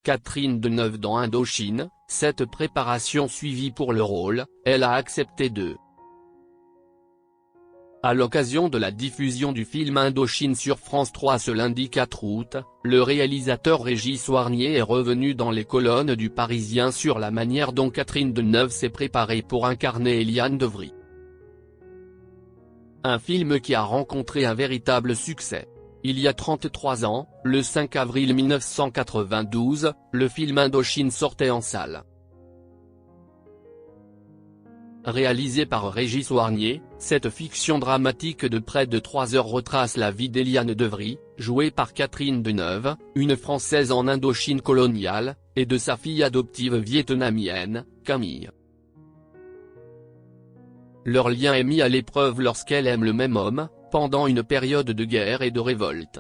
Catherine Deneuve dans Indochine. Cette préparation suivie pour le rôle, elle a accepté de. À l'occasion de la diffusion du film Indochine sur France 3 ce lundi 4 août, le réalisateur Régis Soarnier est revenu dans les colonnes du Parisien sur la manière dont Catherine Deneuve s'est préparée pour incarner Eliane de Vries. Un film qui a rencontré un véritable succès. Il y a 33 ans, le 5 avril 1992, le film Indochine sortait en salle. Réalisé par Régis Soarnier, cette fiction dramatique de près de 3 heures retrace la vie d'Eliane de Vries, jouée par Catherine Deneuve, une Française en Indochine coloniale, et de sa fille adoptive vietnamienne, Camille. Leur lien est mis à l'épreuve lorsqu'elle aime le même homme, pendant une période de guerre et de révolte.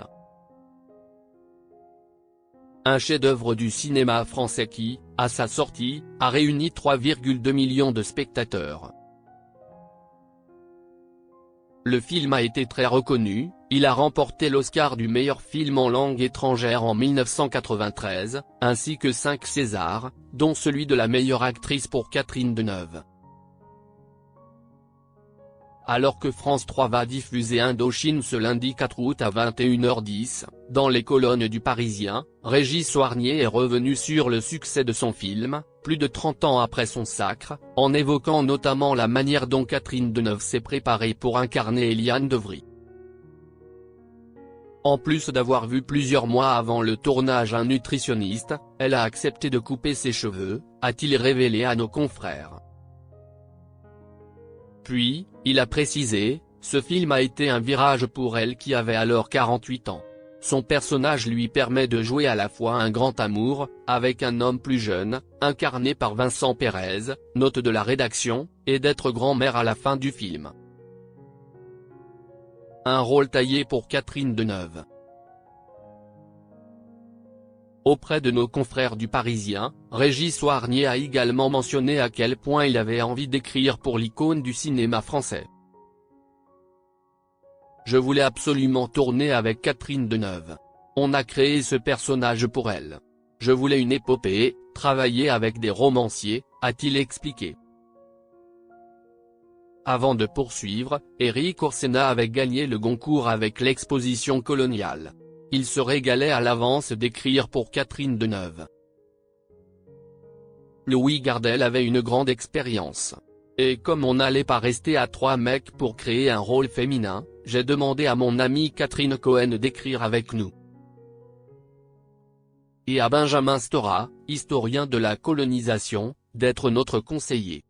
Un chef-d'œuvre du cinéma français qui, à sa sortie, a réuni 3,2 millions de spectateurs. Le film a été très reconnu, il a remporté l'Oscar du meilleur film en langue étrangère en 1993, ainsi que 5 Césars, dont celui de la meilleure actrice pour Catherine Deneuve. Alors que France 3 va diffuser Indochine ce lundi 4 août à 21h10, dans les colonnes du Parisien, Régis Soarnier est revenu sur le succès de son film, plus de 30 ans après son sacre, en évoquant notamment la manière dont Catherine Deneuve s'est préparée pour incarner Eliane de Vries. En plus d'avoir vu plusieurs mois avant le tournage un nutritionniste, elle a accepté de couper ses cheveux, a-t-il révélé à nos confrères. Puis, il a précisé, ce film a été un virage pour elle qui avait alors 48 ans. Son personnage lui permet de jouer à la fois un grand amour, avec un homme plus jeune, incarné par Vincent Pérez, note de la rédaction, et d'être grand-mère à la fin du film. Un rôle taillé pour Catherine Deneuve. Auprès de nos confrères du Parisien, Régis Soarnier a également mentionné à quel point il avait envie d'écrire pour l'icône du cinéma français. Je voulais absolument tourner avec Catherine Deneuve. On a créé ce personnage pour elle. Je voulais une épopée, travailler avec des romanciers, a-t-il expliqué. Avant de poursuivre, Éric Orsena avait gagné le Goncourt avec l'exposition coloniale. Il se régalait à l'avance d'écrire pour Catherine Deneuve. Louis Gardel avait une grande expérience. Et comme on n'allait pas rester à 3 mecs pour créer un rôle féminin, j'ai demandé à mon amie Catherine Cohen d'écrire avec nous. Et à Benjamin Stora, historien de la colonisation, d'être notre conseiller.